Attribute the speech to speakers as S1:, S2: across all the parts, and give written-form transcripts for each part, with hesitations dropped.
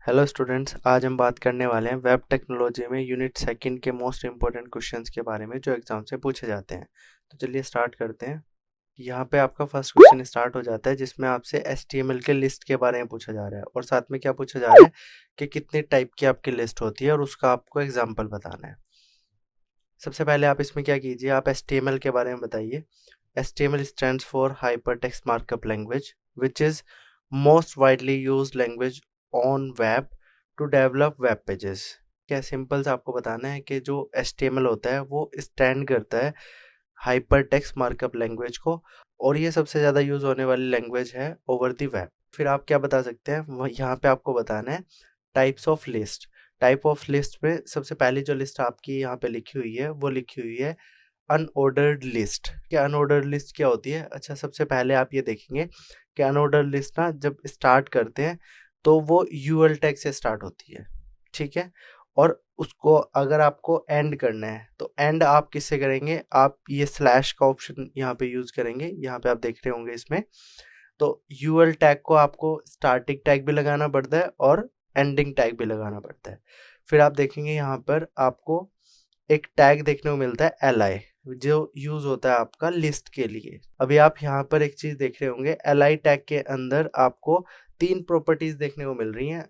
S1: Hello students, आज हम बात करने वाले हैं वेब टेक्नोलॉजी में यूनिट सेकंड के मोस्ट इंपॉर्टेंट क्वेश्चंस के बारे में जो एग्जाम से पूछे जाते हैं। तो चलिए स्टार्ट करते हैं। यहाँ पे आपका फर्स्ट क्वेश्चन स्टार्ट हो जाता है जिसमें आपसे HTML के लिस्ट के बारे में पूछा जा रहा है और साथ में क्या पूछा जा रहा है कि कितने टाइप की आपकी लिस्ट होती है और उसका आपको एग्जाम्पल बताना है। सबसे पहले आप इसमें क्या कीजिए, आप HTML के बारे में बताइए। HTML stands for Hypertext Markup Language, which is most widely used language on web to develop web pages। क्या सिंपल से आपको बताना है कि जो HTML होता है वो स्टैंड करता है हाइपर टेक्स्ट मार्कअप लैंग्वेज को, और ये सबसे ज़्यादा यूज़ होने वाली लैंग्वेज है ओवर द वेब। फिर आप क्या बता सकते हैं, यहाँ पे आपको बताना है types of list. Type of list में सबसे पहली जो लिस्ट आपकी यहाँ पे लिखी हुई है वो लिखी हुई है अनऑर्डर्ड लिस्ट। क्या अनऑर्डर्ड लिस्ट क्या होती है? अच्छा, सबसे पहले आप ये देखेंगे कि अनऑर्डर्ड लिस्ट ना जब स्टार्ट करते हैं तो वो यूएल टैग से स्टार्ट होती है, ठीक है। और उसको अगर आपको एंड करना है तो एंड आप किससे करेंगे? आप ये स्लैश का ऑप्शन यहाँ पे यूज करेंगे, यहाँ पे आप देख रहे होंगे इसमें। तो यूएल टैग को आपको स्टार्टिंग टैग भी लगाना पड़ता है और एंडिंग टैग भी लगाना पड़ता है। फिर आप देखेंगे यहाँ पर आपको एक टैग देखने को मिलता है एल जो यूज होता है आपका लिस्ट के लिए। अभी आप यहाँ पर एक चीज देख रहे होंगे, एल टैग के अंदर आपको 3 प्रॉपर्टीज देखने को मिल रही हैं,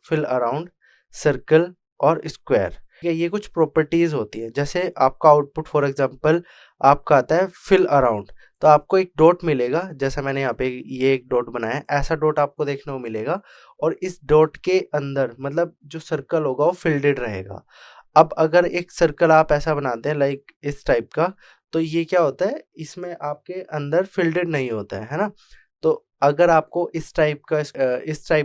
S1: फिल अराउंड, सर्कल और स्क्वायर। ठीक है, ये कुछ प्रॉपर्टीज होती है। जैसे आपका आउटपुट फॉर एग्जांपल आपका आता है फिल अराउंड, तो आपको एक डॉट मिलेगा, जैसा मैंने यहाँ पे ये एक डॉट बनाया है, ऐसा डॉट आपको देखने को मिलेगा। और इस डॉट के अंदर मतलब जो सर्कल होगा वो फिल्डेड रहेगा। अब अगर एक सर्कल आप ऐसा बनाते हैं लाइक इस टाइप का, तो ये क्या होता है, इसमें आपके अंदर फिल्डेड नहीं होता है ना। तो अगर आपको इस टाइप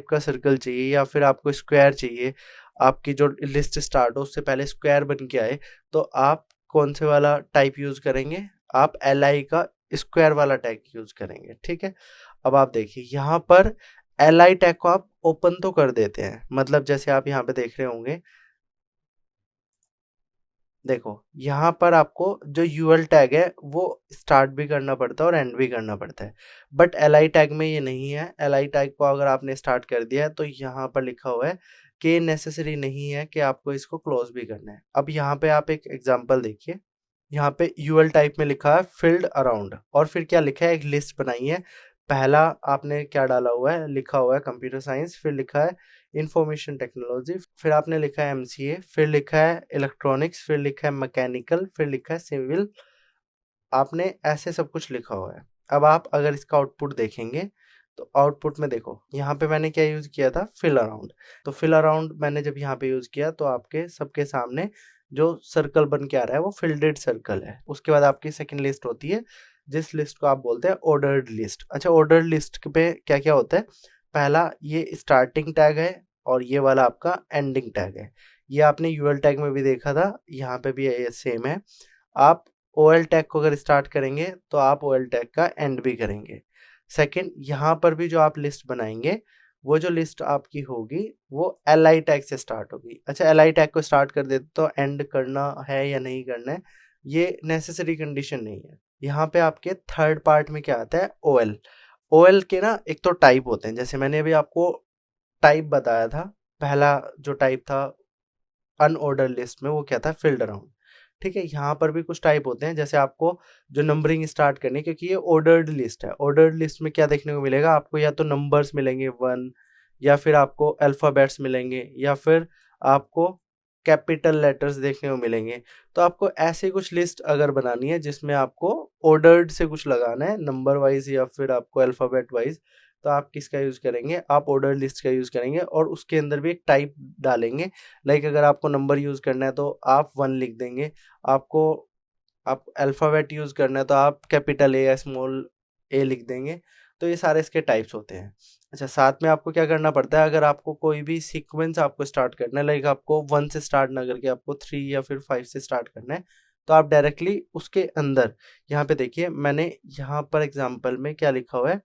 S1: का सर्कल चाहिए या फिर आपको स्क्वायर चाहिए, आपकी जो लिस्ट स्टार्ट हो उससे पहले स्क्वायर बन के आए, तो आप कौन से वाला टाइप यूज करेंगे? आप एल का स्क्वायर वाला टैग यूज करेंगे, ठीक है। अब आप देखिए यहाँ पर एल टैग को आप ओपन तो कर देते हैं, मतलब जैसे आप यहाँ पे देख रहे होंगे, देखो यहाँ पर आपको जो यूएल टैग है वो स्टार्ट भी करना पड़ता है और एंड भी करना पड़ता है, बट एल टैग में ये नहीं है। एल टैग को अगर आपने स्टार्ट कर दिया है तो यहाँ पर लिखा हुआ है कि नेसेसरी नहीं है कि आपको इसको क्लोज भी करना है। अब यहाँ पे आप एक एग्जांपल देखिए, यहाँ पे यूएल टाइप में लिखा है फिल्ड अराउंड, और फिर क्या लिखा है, एक लिस्ट बनाई है। पहला आपने क्या डाला हुआ है, लिखा हुआ है कंप्यूटर साइंस, फिर लिखा है इंफॉर्मेशन टेक्नोलॉजी, फिर आपने लिखा है एमसीए, फिर लिखा है इलेक्ट्रॉनिक्स, फिर लिखा है मैकेनिकल, फिर लिखा है सिविल। आपने ऐसे सब कुछ लिखा हुआ है। अब आप अगर इसका आउटपुट देखेंगे तो आउटपुट में देखो यहाँ पे मैंने क्या यूज किया था, फिल अराउंड। तो फिल अराउंड मैंने जब यहाँ पे यूज किया तो आपके सबके सामने जो सर्कल बन के आ रहा है वो फिल्डेड सर्कल है। उसके बाद आपकी सेकंड लिस्ट होती है जिस लिस्ट को आप बोलते हैं ऑर्डर्ड लिस्ट। अच्छा, ऑर्डर्ड लिस्ट पे क्या क्या होता है? पहला ये स्टार्टिंग टैग है और ये वाला आपका एंडिंग टैग है। ये आपने यूएल टैग में भी देखा था, यहाँ पे भी सेम है। आप ओएल टैग को अगर स्टार्ट करेंगे तो आप ओएल टैग का एंड भी करेंगे। सेकंड, यहाँ पर भी जो आप लिस्ट बनाएंगे वो जो लिस्ट आपकी होगी वो एल आई टैग से स्टार्ट होगी। अच्छा, एल आई टैग को स्टार्ट कर देते तो एंड करना है या नहीं करना है, ये नेसेसरी कंडीशन नहीं है। यहाँ पे आपके थर्ड पार्ट में क्या आता है, ओएल। ओएल के ना एक तो टाइप होते हैं, जैसे मैंने अभी आपको टाइप बताया था। पहला जो टाइप था अनऑर्डर लिस्ट में वो क्या था, फिल्ड अराउंड। ठीक है, यहाँ पर भी कुछ टाइप होते हैं, जैसे आपको जो नंबरिंग स्टार्ट करनी है, क्योंकि ये ऑर्डर्ड लिस्ट है। ऑर्डर्ड लिस्ट में क्या देखने को मिलेगा आपको, या तो नंबर्स मिलेंगे 1, या फिर आपको अल्फ़ाबेट्स मिलेंगे, या फिर आपको कैपिटल लेटर्स देखने को मिलेंगे। तो आपको ऐसे कुछ लिस्ट अगर बनानी है जिसमें आपको ऑर्डर्ड से कुछ लगाना है, नंबर वाइज या फिर आपको अल्फ़ाबेट वाइज, तो आप किसका यूज़ करेंगे, आप ऑर्डर लिस्ट का यूज़ करेंगे और उसके अंदर भी एक टाइप डालेंगे। लाइक अगर आपको नंबर यूज़ करना है तो आप 1 लिख देंगे, आपको आप अल्फ़ाबेट यूज़ करना है तो आप कैपिटल ए या स्मॉल ए लिख देंगे। तो ये सारे इसके टाइप्स होते हैं। अच्छा, साथ में आपको क्या करना पड़ता है, अगर आपको कोई भी सीक्वेंस आपको स्टार्ट करना है, लाइक आपको 1 से स्टार्ट ना करके आपको 3 या फिर 5 से स्टार्ट करना है, तो आप डायरेक्टली उसके अंदर यहाँ पे देखिए, मैंने यहाँ पर एग्जांपल में क्या लिखा हुआ है,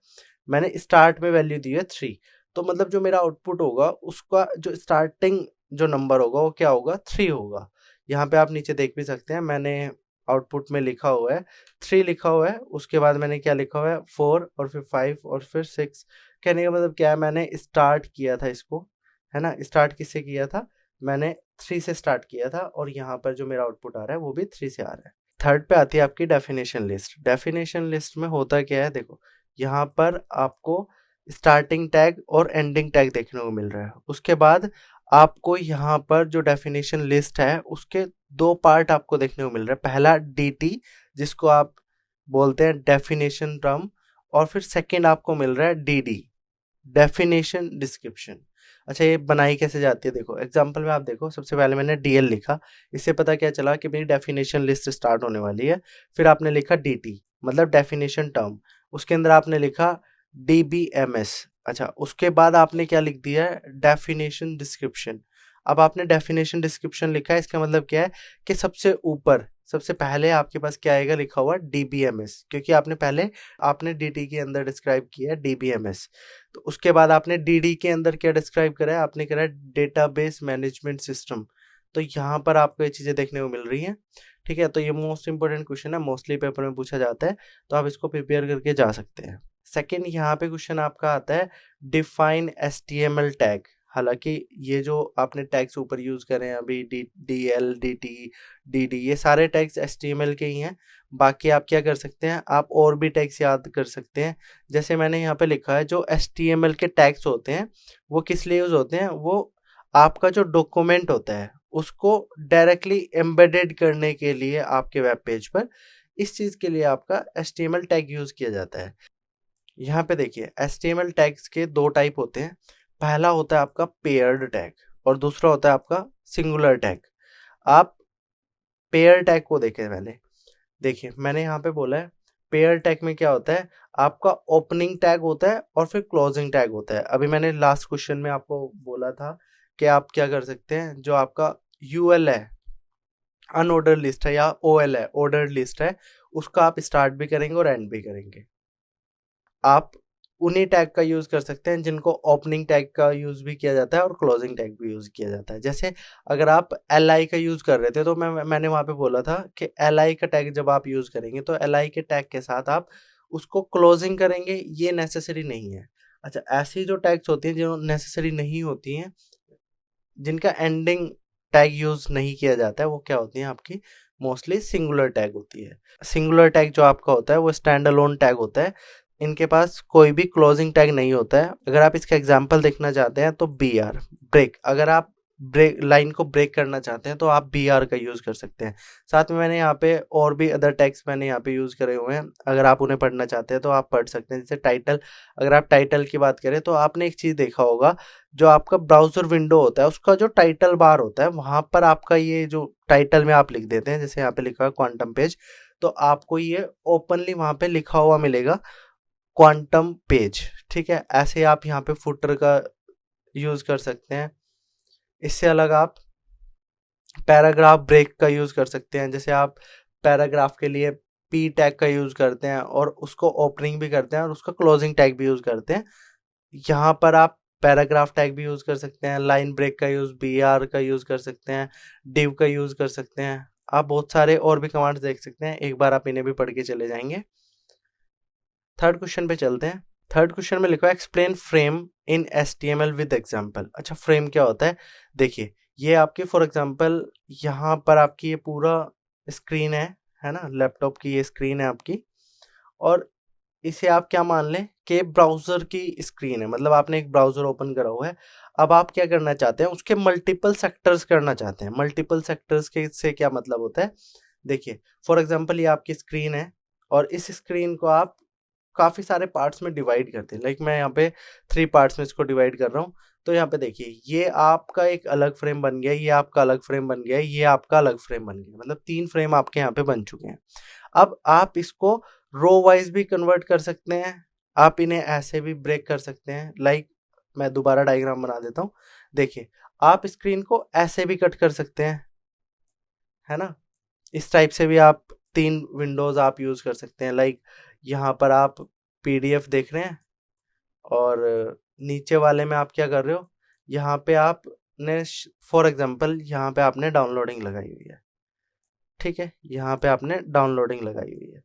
S1: मैंने स्टार्ट में वैल्यू दी है 3। तो मतलब जो मेरा आउटपुट होगा उसका जो स्टार्टिंग जो नंबर होगा वो क्या होगा, 3 होगा। यहाँ पे आप नीचे देख भी सकते हैं, मैंने आउटपुट में लिखा हुआ है 3 लिखा हुआ है। उसके बाद मैंने क्या लिखा हुआ है, 4 और फिर 5 और फिर 6। कहने का मतलब क्या है, मैंने स्टार्ट किया था इसको है ना। स्टार्ट किससे किया था, मैंने 3 से स्टार्ट किया था और यहाँ पर जो मेरा आउटपुट आ रहा है वो भी 3 से आ रहा है। थर्ड पे आती है आपकी डेफिनेशन लिस्ट। डेफिनेशन लिस्ट में होता क्या है, देखो यहाँ पर आपको स्टार्टिंग टैग और एंडिंग टैग देखने को मिल रहा है। उसके बाद आपको यहाँ पर जो डेफिनेशन लिस्ट है उसके 2 पार्ट आपको देखने को मिल रहा है। पहला dt जिसको आप बोलते हैं डेफिनेशन टर्म, और फिर सेकंड आपको मिल रहा है dd डेफिनेशन डिस्क्रिप्शन। अच्छा, ये बनाई कैसे जाती है, देखो एग्जांपल में आप देखो, सबसे पहले मैंने dl लिखा, इससे पता क्या चला कि मेरी डेफिनेशन लिस्ट स्टार्ट होने वाली है। फिर आपने लिखा dt मतलब डेफिनेशन टर्म, उसके अंदर आपने लिखा dbms। अच्छा, उसके बाद आपने क्या लिख दिया है, डेफिनेशन डिस्क्रिप्शन। अब आपने डेफिनेशन डिस्क्रिप्शन लिखा है, इसका मतलब क्या है कि सबसे ऊपर सबसे पहले आपके पास क्या आएगा लिखा हुआ dbms, क्योंकि आपने dt के अंदर डिस्क्राइब किया है dbms। तो उसके बाद आपने dd के अंदर क्या डिस्क्राइब करा है, आपने करा है डेटाबेस मैनेजमेंट सिस्टम। तो यहाँ पर आपको ये चीज़ें देखने को मिल रही हैं। ठीक है, तो ये मोस्ट इंपॉर्टेंट क्वेश्चन है, मोस्टली पेपर में पूछा जाता है, तो आप इसको प्रिपेयर करके जा सकते हैं। सेकेंड यहाँ पे क्वेश्चन आपका आता है डिफाइन HTML टैग। हालांकि ये जो आपने टैग्स ऊपर यूज करे हैं अभी DL DT DD, ये सारे टैग्स HTML के ही हैं। बाकी आप क्या कर सकते हैं, आप और भी टैग्स याद कर सकते हैं। जैसे मैंने यहाँ पे लिखा है, जो HTML के टैग्स होते हैं वो किस लिए यूज होते हैं, वो आपका जो डॉक्यूमेंट होता है उसको डायरेक्टली एम्बेडेड करने के लिए आपके वेब पेज पर, इस चीज के लिए आपका HTML टैग यूज किया जाता है। यहाँ पे देखिए HTML टैग्स के 2 टाइप होते हैं। पहला होता है आपका पेयर्ड टैग और दूसरा होता है आपका सिंगुलर टैग। आप पेयर टैग को देखें पहले। देखिए मैंने यहाँ पे बोला है पेयर टैग में क्या होता है, आपका ओपनिंग टैग होता है और फिर क्लोजिंग टैग होता है। अभी मैंने लास्ट क्वेश्चन में आपको बोला था कि आप क्या कर सकते हैं, जो आपका यूएल है अनऑर्डर्ड लिस्ट है या ओएल है ऑर्डर्ड लिस्ट है, उसका आप स्टार्ट भी करेंगे और एंड भी करेंगे। आप उन्हीं टैग का यूज कर सकते हैं जिनको ओपनिंग टैग का यूज भी किया जाता है और क्लोजिंग टैग भी यूज किया जाता है। जैसे अगर आप LI का यूज कर रहे थे तो मैंने वहां पे बोला था कि LI का टैग जब आप यूज करेंगे तो LI के टैग के साथ आप उसको क्लोजिंग करेंगे, ये नेसेसरी नहीं है। अच्छा, ऐसी जो टैग्स होती हैं जो नेसेसरी नहीं होती हैं, जिनका एंडिंग टैग यूज नहीं किया जाता है, वो क्या होती है आपकी मोस्टली सिंगुलर टैग होती है। सिंगुलर टैग जो आपका होता है वो स्टैंड अलोन टैग होता है, इनके पास कोई भी क्लोजिंग टैग नहीं होता है। अगर आप इसका एग्जांपल देखना चाहते हैं तो BR ब्रेक, अगर आप ब्रेक लाइन को ब्रेक करना चाहते हैं तो आप BR का यूज कर सकते हैं। साथ में मैंने यहाँ पे और भी अदर टैग्स मैंने यहाँ पे यूज करे हुए हैं, अगर आप उन्हें पढ़ना चाहते हैं तो आप पढ़ सकते हैं। जैसे टाइटल, अगर आप टाइटल की बात करें तो आपने एक चीज देखा होगा, जो आपका ब्राउजर विंडो होता है उसका जो टाइटल बार होता है वहां पर आपका ये जो टाइटल में आप लिख देते हैं, जैसे यहाँ पे लिखा है क्वांटम पेज, तो आपको ये ओपनली वहां पे लिखा हुआ मिलेगा क्वांटम पेज। ठीक है, ऐसे आप यहाँ पे फुटर का यूज कर सकते हैं। इससे अलग आप पैराग्राफ ब्रेक का यूज कर सकते हैं। जैसे आप पैराग्राफ के लिए P टैग का यूज करते हैं और उसको ओपनिंग भी करते हैं और उसका क्लोजिंग टैग भी यूज करते हैं। यहाँ पर आप पैराग्राफ टैग भी यूज कर सकते हैं, लाइन ब्रेक का यूज BR का यूज कर सकते हैं, div का यूज कर सकते हैं। आप बहुत सारे और भी कमांड्स देख सकते हैं, एक बार आप इन्हें भी पढ़ के चले जाएंगे। थर्ड क्वेश्चन पे चलते हैं। थर्ड क्वेश्चन में लिखा है explain frame in HTML with example. अच्छा, फ्रेम क्या होता है, देखिए ये आपके फॉर एग्जांपल यहाँ पर आपकी ये पूरा स्क्रीन है ना, लैपटॉप की ये स्क्रीन है आपकी, और इसे आप क्या मान लें कि ब्राउजर की स्क्रीन है, मतलब आपने एक ब्राउजर ओपन करा हुआ है। अब आप क्या करना चाहते हैं, उसके मल्टीपल सेक्टर्स करना चाहते हैं। मल्टीपल सेक्टर्स के से क्या मतलब होता है, देखिए फॉर एग्जांपल ये आपकी स्क्रीन है और इस स्क्रीन को आप काफी सारे पार्ट्स में डिवाइड करते हैं। लाइक मैं यहाँ पे 3 पार्ट्स में इसको डिवाइड कर रहा हूँ। तो यहाँ पे देखिए ये आपका एक अलग फ्रेम बन गया, ये आपका अलग फ्रेम बन गया, ये आपका अलग फ्रेम बन गया, मतलब 3 फ्रेम आपके यहाँ पे बन चुके हैं। अब आप इसको रो वाइज भी कन्वर्ट कर सकते हैं, आप इन्हें ऐसे भी ब्रेक कर सकते हैं। लाइक मैं दोबारा डायग्राम बना देता हूँ, देखिए आप स्क्रीन को ऐसे भी कट कर सकते हैं, है ना। इस टाइप से भी आप 3 विंडोज आप यूज कर सकते हैं। लाइक यहाँ पर आप PDF देख रहे हैं और नीचे वाले में आप क्या कर रहे हो, यहाँ पे आपने फॉर एग्जांपल यहाँ पे आपने डाउनलोडिंग लगाई हुई है। ठीक है, यहाँ पे आपने डाउनलोडिंग लगाई हुई है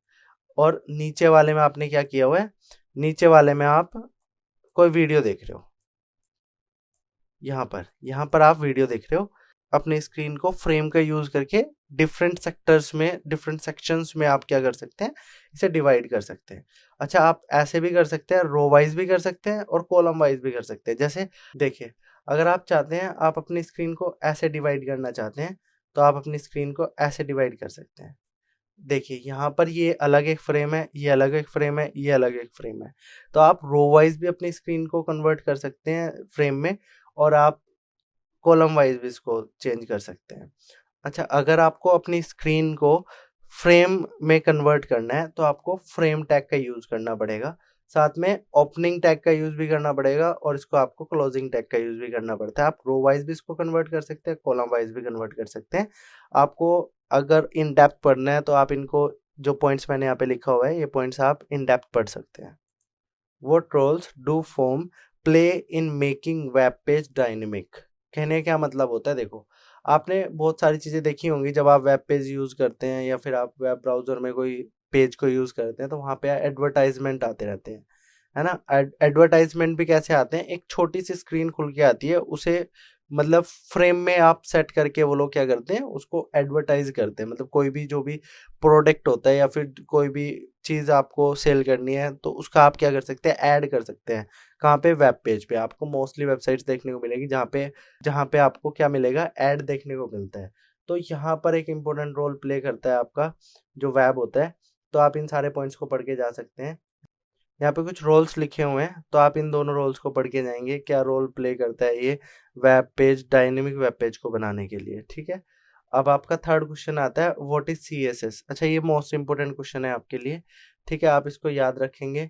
S1: और नीचे वाले में आपने क्या किया हुआ है, नीचे वाले में आप कोई वीडियो देख रहे हो। यहाँ पर आप वीडियो देख रहे हो, अपने स्क्रीन को फ्रेम का यूज करके डिफरेंट सेक्टर्स में, डिफरेंट सेक्शंस में आप क्या कर सकते हैं, इसे डिवाइड कर सकते हैं। अच्छा, आप ऐसे भी कर सकते हैं, रो वाइज भी कर सकते हैं और कॉलम वाइज भी कर सकते हैं। जैसे देखिए, अगर आप चाहते हैं, आप अपनी स्क्रीन को ऐसे डिवाइड करना चाहते हैं, तो आप अपनी स्क्रीन को ऐसे डिवाइड कर सकते हैं। देखिए यहाँ पर ये अलग एक फ्रेम है, ये अलग एक फ्रेम है, ये अलग एक फ्रेम है। तो आप रो वाइज भी अपनी स्क्रीन को कन्वर्ट कर सकते हैं फ्रेम में, और आप कॉलम वाइज भी इसको चेंज कर सकते हैं। अच्छा, अगर आपको अपनी स्क्रीन को फ्रेम में कन्वर्ट करना है, तो आपको फ्रेम टैग का यूज करना पड़ेगा, साथ में ओपनिंग टैग का यूज भी करना पड़ेगा, और इसको आपको क्लोजिंग टैग का यूज भी करना पड़ता है। आप रो वाइज भी इसको कन्वर्ट कर सकते हैं, कॉलम वाइज भी कन्वर्ट कर सकते हैं। आपको अगर इन डेप्थ पढ़ना है, तो आप इनको, जो पॉइंट्स मैंने यहाँ पे लिखा हुआ है, ये पॉइंट्स आप इन डेप्थ पढ़ सकते हैं। What roles do form play in making web page dynamic? कहने का क्या मतलब होता है, देखो आपने बहुत सारी चीज़ें देखी होंगी जब आप वेब पेज यूज़ करते हैं, या फिर आप वेब ब्राउज़र में कोई पेज को यूज़ करते हैं, तो वहाँ पे एडवर्टाइजमेंट आते रहते हैं, है ना। एडवर्टाइजमेंट भी कैसे आते हैं, एक छोटी सी स्क्रीन खुल के आती है, उसे मतलब फ्रेम में आप सेट करके वो लोग क्या करते हैं, उसको एडवर्टाइज करते हैं। मतलब कोई भी जो भी प्रोडक्ट होता है, या फिर कोई भी चीज़ आपको सेल करनी है, तो उसका आप क्या कर सकते हैं, ऐड कर सकते हैं। कहाँ पे, वेब पेज पे। आपको मोस्टली वेबसाइट्स देखने को मिलेगी जहाँ पे आपको क्या मिलेगा, ऐड देखने को मिलता है। तो यहाँ पर एक इम्पोर्टेंट रोल प्ले करता है आपका जो वेब होता है। तो आप इन सारे पॉइंट्स को पढ़ के जा सकते हैं। यहाँ पे कुछ रोल्स लिखे हुए हैं, तो आप इन दोनों रोल्स को पढ़ के जाएंगे, क्या रोल प्ले करता है ये web page, dynamic web page को बनाने के लिए। ठीक है, अब आपका थर्ड क्वेश्चन आता है, व्हाट इज CSS। अच्छा, ये मोस्ट इंपोर्टेंट क्वेश्चन है आपके लिए। ठीक है, आप इसको याद रखेंगे,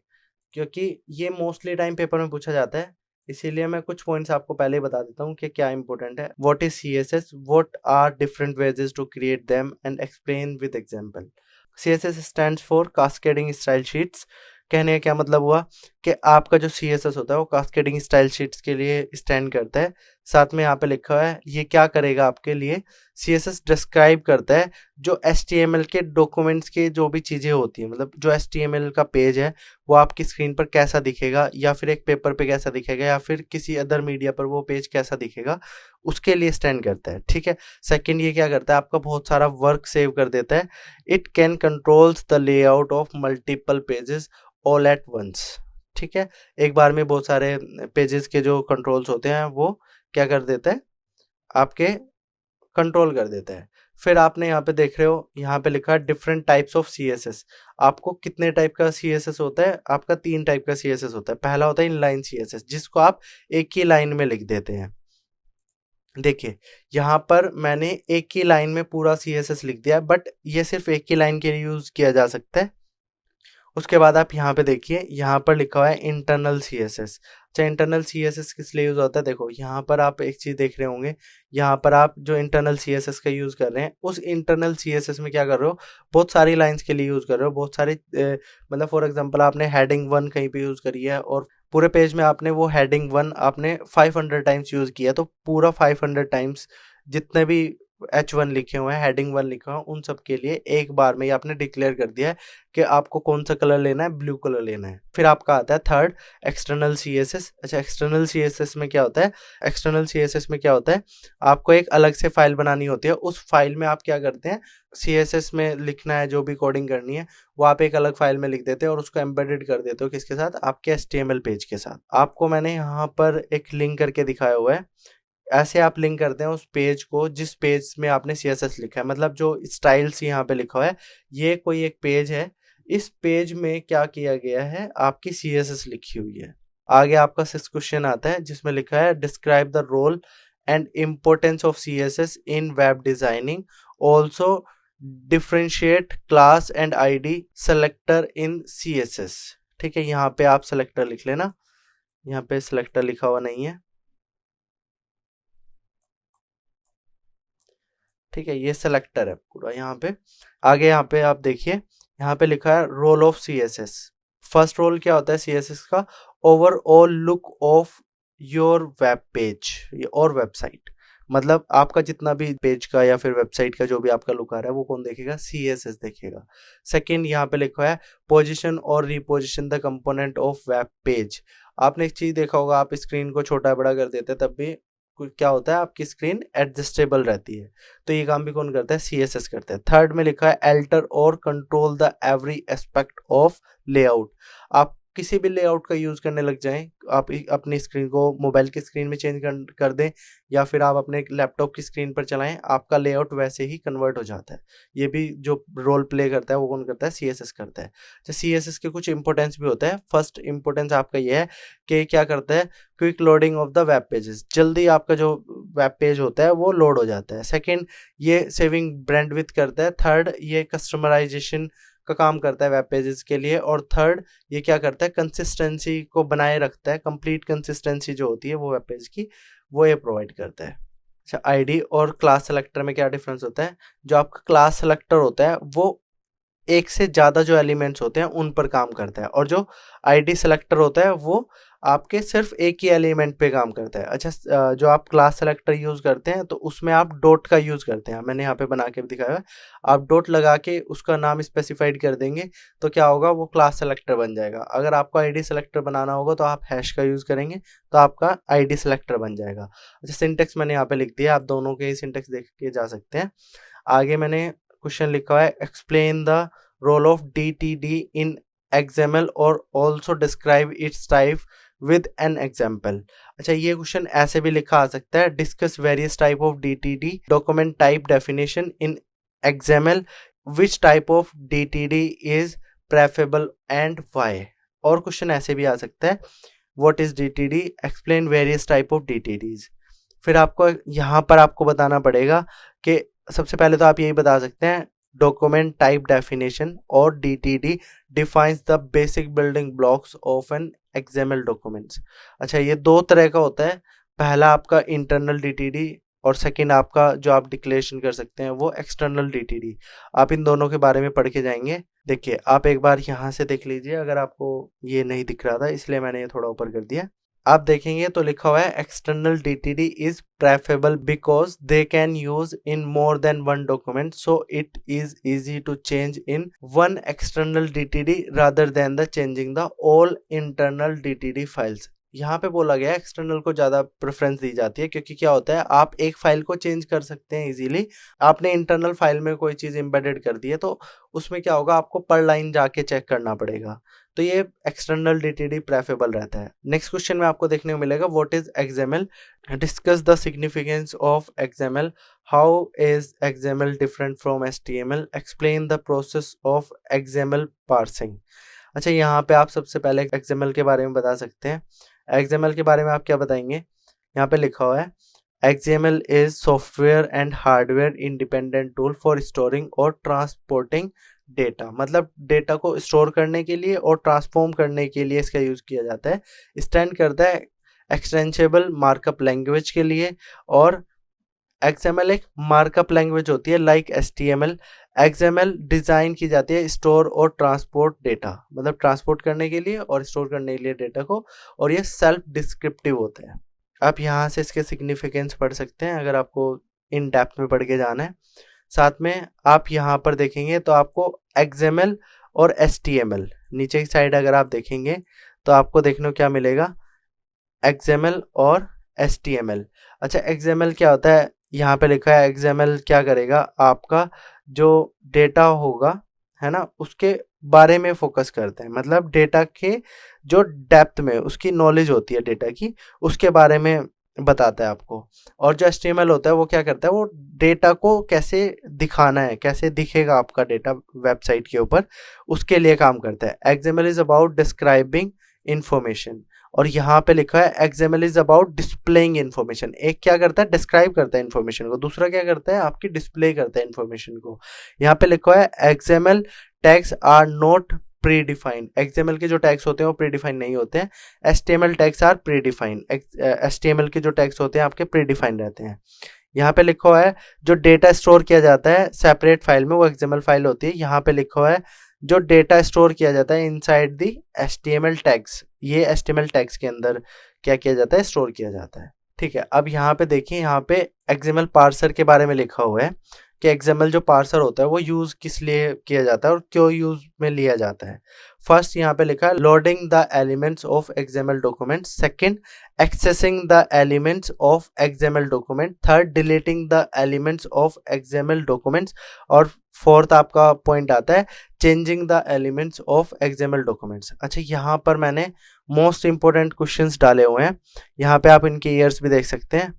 S1: क्योंकि ये मोस्टली टाइम पेपर में पूछा जाता है। इसीलिए मैं कुछ पॉइंट्स आपको पहले ही बता देता हूँ कि क्या इंपॉर्टेंट है। What is CSS, what are different ways to create them, and explain with example. CSS stands for cascading style sheets. कहने का क्या मतलब हुआ कि आपका जो CSS होता है वो कास्केडिंग स्टाइल शीट्स के लिए स्टैंड करता है। साथ में यहाँ पे लिखा हुआ है, ये क्या करेगा आपके लिए, CSS डिस्क्राइब करता है जो HTML के डॉक्यूमेंट्स की जो भी चीज़ें होती हैं, मतलब जो HTML का पेज है वो आपकी स्क्रीन पर कैसा दिखेगा, या फिर एक पेपर पे कैसा दिखेगा, या फिर किसी अदर मीडिया पर वो पेज कैसा दिखेगा, उसके लिए स्टैंड करता है। ठीक है, सेकंड ये क्या करता है, आपका बहुत सारा वर्क सेव कर देता है। It can controls the layout of multiple pages all at once. ठीक है, एक बार में बहुत सारे पेजेस के जो कंट्रोल्स होते हैं वो क्या कर देता है, आपके कंट्रोल कर देता है। फिर आपने यहाँ पे देख रहे हो, यहाँ पे लिखा है डिफरेंट टाइप्स ऑफ CSS। आपको कितने टाइप का CSS होता है, आपका 3 टाइप का CSS होता है। पहला होता है इनलाइन CSS, जिसको आप एक ही लाइन में लिख देते हैं। देखिए, यहाँ पर मैंने एक ही लाइन में पूरा CSS लिख दिया, बट ये सिर्फ एक ही लाइन के लिए यूज किया जा सकता है। उसके बाद आप यहाँ पे देखिए, यहाँ पर लिखा हुआ है इंटरनल CSS। अच्छा, इंटरनल CSS किस लिए यूज होता है, देखो यहाँ पर आप एक चीज देख रहे होंगे, यहाँ पर आप जो इंटरनल CSS का यूज कर रहे हैं, उस इंटरनल CSS में क्या कर रहे हो, बहुत सारी लाइंस के लिए यूज कर रहे हो, बहुत सारे मतलब फॉर एग्जांपल आपने हेडिंग 1 कहीं पे यूज करी है, और पूरे पेज में आपने वो हेडिंग 1 आपने 500 टाइम्स यूज किया, तो पूरा 500 टाइम्स जितने भी H1 लिखे हुए हैं, हेडिंग 1 लिखा हुआ है, उन सब के लिए एक बार में ही आपने डिक्लेयर कर दिया है कि आपको कौन सा कलर लेना है, ब्लू कलर लेना है। फिर आपका आता है थर्ड, एक्सटर्नल CSS। अच्छा, एक्सटर्नल CSS में क्या होता है, एक्सटर्नल CSS में क्या होता है, आपको एक अलग से फाइल बनानी होती है। उस फाइल में आप क्या करते हैं, CSS में लिखना है, जो भी कोडिंग करनी है वो आप एक अलग फाइल में लिख देते हैं, और उसको एम्बेडेड कर देते हो किसके साथ, आपके HTML पेज के साथ। आपको मैंने यहाँ पर एक लिंक करके दिखाया हुआ है, ऐसे आप लिंक करते हैं उस पेज को जिस पेज में आपने CSS लिखा है। मतलब जो स्टाइल्स यहाँ पे लिखा हुआ है, ये कोई एक पेज है, इस पेज में क्या किया गया है, आपकी CSS लिखी हुई है। आगे आपका 6th क्वेश्चन आता है, जिसमें लिखा है describe the role and importance of CSS in web designing, also differentiate class and ID selector in CSS। ठीक है, यहाँ पे आप सेलेक्टर लिख लेना, यहाँ पे सेलेक्टर लिखा हुआ नहीं है। ठीक है, ये सेलेक्टर है पूरा यहाँ पे। आगे यहाँ पे आप देखिए, यहाँ पे लिखा है role of CSS। First role क्या होता है CSS का, overall look of your web page और वेबसाइट। मतलब आपका जितना भी पेज का या फिर वेबसाइट का जो भी आपका लुक आ रहा है, वो कौन देखेगा, CSS देखेगा। सेकंड, यहाँ पे लिखा है पोजीशन और reposition the component of web page. आपने एक चीज देखा होगा, आप स्क्रीन को छोटा बड़ा कर देते तब भी क्या होता है, आपकी स्क्रीन एडजस्टेबल रहती है। तो ये काम भी कौन करता है, CSS करता है। थर्ड में लिखा है अल्टर और control the every aspect of layout. आप किसी भी लेआउट का यूज करने लग जाएं, आप अपनी स्क्रीन को मोबाइल की स्क्रीन में चेंज कर दें या फिर आप अपने लैपटॉप की स्क्रीन पर चलाएं, आपका लेआउट वैसे ही कन्वर्ट हो जाता है। ये भी जो रोल प्ले करता है वो कौन करता है, CSS करता है। तो CSS के कुछ इंपॉर्टेंस भी होता है। फर्स्ट इंपॉर्टेंस आपका ये है कि क्या करता है, quick loading of the web pages, जल्दी आपका जो वेब पेज होता है वो लोड हो जाता है। सेकंड, ये सेविंग ब्रांडविड्थ करता है। थर्ड, ये कस्टमराइजेशन का काम करता है वेब पेजेस के लिए। और थर्ड, ये क्या करता है, कंसिस्टेंसी को बनाए रखता है, कंप्लीट कंसिस्टेंसी जो होती है वो वेब पेज की, वो ये प्रोवाइड करता है। अच्छा, आईडी और क्लास सेलेक्टर में क्या डिफरेंस होता है, जो आपका क्लास सेलेक्टर होता है वो एक से ज़्यादा जो एलिमेंट्स होते हैं उन पर काम करता है, और जो आईडी सेलेक्टर होता है वो आपके सिर्फ एक ही एलिमेंट पे काम करता है। अच्छा, जो आप क्लास सेलेक्टर यूज़ करते हैं तो उसमें आप डॉट का यूज़ करते हैं, मैंने यहाँ पे बना के दिखाया है। आप डॉट लगा के उसका नाम स्पेसिफाइड कर देंगे तो क्या होगा, वो क्लास सेलेक्टर बन जाएगा। अगर आपको आईडी सेलेक्टर बनाना होगा तो आप हैश का यूज़ करेंगे तो आपका आईडी सेलेक्टर बन जाएगा। अच्छा, सिंटेक्स मैंने यहाँ पे लिख दिया, आप दोनों के ही सिंटेक्स देख के जा सकते हैं। आगे मैंने क्वेश्चन लिखा है, explain the role of DTD in XML और also describe its type with an example. अच्छा, ये क्वेश्चन ऐसे भी लिखा आ सकता है, discuss various type of DTD document type definition in XML, which type of DTD is preferable and why. और क्वेश्चन ऐसे भी आ सकता है, what is DTD, explain various type of DTDs। फिर आपको यहाँ पर आपको बताना पड़ेगा कि सबसे पहले तो आप यही बता सकते हैं, डॉक्यूमेंट टाइप डेफिनेशन और DTD defines the basic building blocks of an XML documents. अच्छा, ये दो तरह का होता है, पहला आपका इंटरनल DTD और सेकंड आपका जो आप डिक्लेरेशन कर सकते हैं वो एक्सटर्नल DTD। आप इन दोनों के बारे में पढ़ के जाएंगे। देखिए, आप एक बार यहाँ से देख लीजिए, अगर आपको ये नहीं दिख रहा था इसलिए मैंने ये थोड़ा ऊपर कर दिया। आप देखेंगे तो लिखा हुआ है, external DTD is preferable because they can use in more than one document, so it is easy to change in one external DTD rather than the changing the all internal DTD files. यहाँ पे बोला गया है external को ज़्यादा preference दी जाती है, क्योंकि क्या होता है, आप एक फाइल को चेंज कर सकते हैं इजीली। आपने इंटरनल फाइल में कोई चीज़ एम्बेडेड कर दी है तो उसमें क्या होगा, आपको पर लाइन जाके चेक करना पड़ेगा, तो ये एक्सटर्नल DTD प्रेफरेबल रहता है। नेक्स्ट क्वेश्चन में आपको देखने को मिलेगा, what is XML, discuss the significance of XML, how is XML different from HTML, explain the process of XML parsing. अच्छा, यहाँ पे आप सबसे पहले XML के बारे में बता सकते हैं। XML के बारे में आप क्या बताएंगे, यहाँ पे लिखा हुआ है, XML is software and hardware independent tool for storing और ट्रांसपोर्टिंग डेटा। मतलब डेटा को स्टोर करने के लिए और ट्रांसफॉर्म करने के लिए इसका यूज किया जाता है। स्टैंड करता है एक्सटेंसिबल मार्कअप लैंग्वेज के लिए, और XML एक मार्कअप लैंग्वेज होती है लाइक HTML। XML डिजाइन की जाती है स्टोर और ट्रांसपोर्ट डेटा, मतलब ट्रांसपोर्ट करने के लिए और स्टोर करने के लिए डेटा को, और ये सेल्फ डिस्क्रिप्टिव होता है। आप यहाँ से इसके सिग्निफिकेंस पढ़ सकते हैं अगर आपको इन डेप्थ में पढ़ के जाना है। साथ में आप यहाँ पर देखेंगे तो आपको XML और HTML, नीचे की साइड अगर आप देखेंगे तो आपको देखने को क्या मिलेगा, XML और HTML। अच्छा, XML क्या होता है, यहाँ पे लिखा है XML क्या करेगा, आपका जो डेटा होगा है ना उसके बारे में फोकस करते हैं, मतलब डेटा के जो डेप्थ में उसकी नॉलेज होती है डेटा की, उसके बारे में बताता है आपको। और जो HTML होता है वो क्या करता है, वो डेटा को कैसे दिखाना है, कैसे दिखेगा आपका डेटा वेबसाइट के ऊपर, उसके लिए काम करता है। XML is about describing information, और यहाँ पे लिखा है XML is about displaying information. एक क्या करता है, डिस्क्राइब करता है इन्फॉर्मेशन को, दूसरा क्या करता है, आपकी डिस्प्ले करता है इन्फॉर्मेशन को। यहाँ पे लिखा है XML tags are not predefined. XML के जो टैग्स होते हैं वो प्री डिफाइंड नहीं होते हैं। HTML tags are predefined. HTML के जो टैग्स होते हैं आपके प्री डिफाइंड रहते हैं। यहाँ पे लिखा हुआ है जो डेटा स्टोर किया जाता है सेपरेट फाइल में वो XML फाइल होती है। यहाँ पे लिखा हुआ है जो डेटा स्टोर किया जाता है इनसाइड दी HTML टैग्स, ये HTML टैग्स के अंदर क्या किया जाता है, स्टोर किया जाता है। ठीक है, अब यहाँ पे देखिए, यहाँ पे XML पार्सर के बारे में लिखा हुआ है कि XML जो पार्सर होता है वो यूज़ किस लिए किया जाता है और क्यों यूज़ में लिया जाता है। फर्स्ट यहाँ पे लिखा है loading the elements of XML document, second accessing the elements of XML document, third deleting the elements of XML documents, और फोर्थ आपका पॉइंट आता है changing the elements of XML documents. अच्छा, यहाँ पर मैंने मोस्ट इंपॉर्टेंट क्वेश्चंस डाले हुए हैं, यहाँ पे आप इनके ईयर्स भी देख सकते हैं।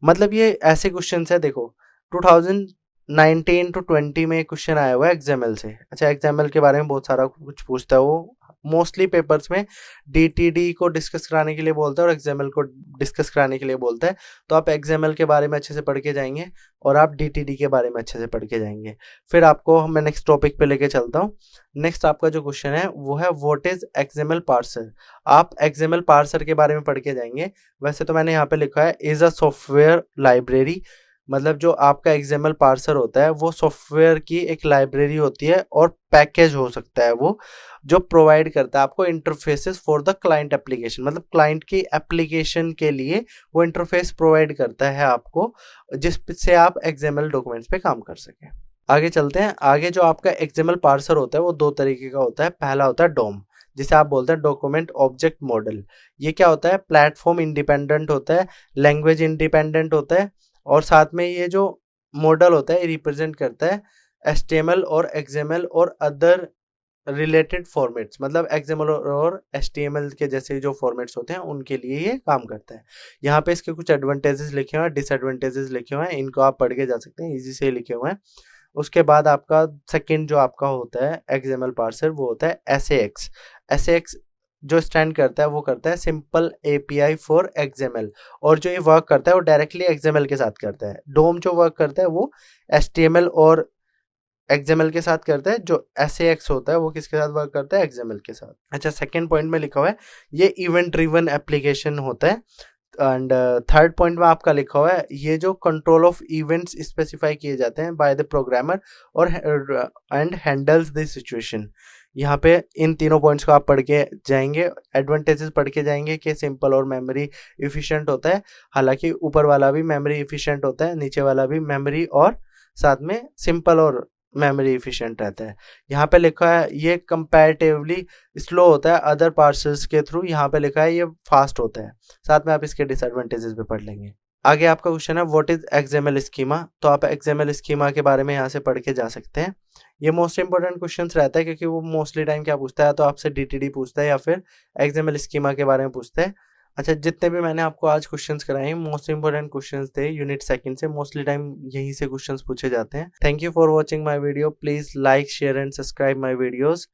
S1: मतलब ये ऐसे क्वेश्चंस है, देखो 2019 to 20 में क्वेश्चन आया हुआ है XML से। अच्छा, XML के बारे में बहुत सारा कुछ पूछता है वो, मोस्टली पेपर्स में DTD को डिस्कस कराने के लिए बोलता है और XML को डिस्कस कराने के लिए बोलता है। तो आप XML के बारे में अच्छे से पढ़ के जाएंगे और आप DTD के बारे में अच्छे से पढ़ के जाएंगे। फिर आपको मैं नेक्स्ट टॉपिक पे लेके चलता हूँ। नेक्स्ट आपका जो क्वेश्चन है वो है व्हाट इज XML पार्सर। आप XML पार्सर के बारे में पढ़ के जाएंगे। वैसे तो मैंने यहाँ पे लिखा है इज अ सॉफ्टवेयर लाइब्रेरी, मतलब जो आपका XML पार्सर होता है वो सॉफ्टवेयर की एक लाइब्रेरी होती है और पैकेज हो सकता है वो, जो प्रोवाइड करता है आपको interfaces for the client application, मतलब क्लाइंट की एप्लीकेशन के लिए वो इंटरफेस प्रोवाइड करता है आपको, जिससे आप XML डॉक्यूमेंट्स पे काम कर सकें। आगे चलते हैं। आगे जो आपका XML पार्सर होता है वो दो तरीके का होता है। पहला होता है डोम, जिसे आप बोलते हैं डॉक्यूमेंट ऑब्जेक्ट मॉडल। ये क्या होता है, प्लेटफॉर्म इंडिपेंडेंट होता है, लैंग्वेज इंडिपेंडेंट होता है, और साथ में ये जो मॉडल होता है ये रिप्रेजेंट करता है HTML और XML और अदर रिलेटेड फॉर्मेट्स, मतलब XML और HTML के जैसे जो फॉर्मेट्स होते हैं उनके लिए ये काम करता है। यहाँ पे इसके कुछ एडवांटेजेस लिखे हुए हैं, डिसएडवांटेजेस लिखे हुए हैं, इनको आप पढ़ के जा सकते हैं, इजी से लिखे हुए हैं। उसके बाद आपका सेकंड जो आपका होता है XML पार्सर वो होता है SAX। SAX जो स्टैंड करता है वो करता है सिंपल API फॉर XML, और जो ये वर्क करता है वो डायरेक्टली XML के साथ करता है। डोम जो वर्क करता है वो HTML और XML के साथ करता है, जो SAX होता है वो किसके साथ वर्क करता है, XML के साथ। अच्छा, सेकंड पॉइंट में लिखा हुआ है ये इवेंट ड्रिवन एप्लीकेशन होता है, एंड थर्ड पॉइंट में आपका लिखा हुआ है ये जो कंट्रोल ऑफ इवेंट्स स्पेसिफाई किए जाते हैं बाय द प्रोग्रामर और एंड हैंडल्स द सिचुएशन। यहाँ पे इन तीनों पॉइंट्स को आप पढ़ के जाएंगे, एडवांटेजेस पढ़ के जाएंगे कि सिंपल और मेमोरी इफिशिएंट होता है, हालांकि ऊपर वाला भी मेमोरी इफिशिएंट होता है, नीचे वाला भी मेमोरी और साथ में सिंपल और मेमोरी इफिशिएंट रहता है। यहाँ पे लिखा है ये कंपैरेटिवली स्लो होता है अदर पार्सर्स के थ्रू, यहाँ पे लिखा है ये फास्ट होता है। साथ में आप इसके डिसएडवांटेजेस भी पढ़ लेंगे। आगे आपका क्वेश्चन है व्हाट इज XML स्कीमा। तो आप XML स्कीमा के बारे में यहाँ से पढ़ के जा सकते हैं। ये मोस्ट इंपॉर्टेंट क्वेश्चन रहता है क्योंकि वो मोस्टली टाइम क्या पूछता है, तो आपसे DTD पूछता है या फिर XML स्कीमा के बारे में पूछता है। अच्छा, जितने भी मैंने आपको आज क्वेश्चंस कराए हैं मोस्ट इंपोर्टेंट क्वेश्चंस थे यूनिट सेकंड से, मोस्टली टाइम यहीं से क्वेश्चंस पूछे जाते हैं। Thank you for watching my video, please like share and subscribe my videos.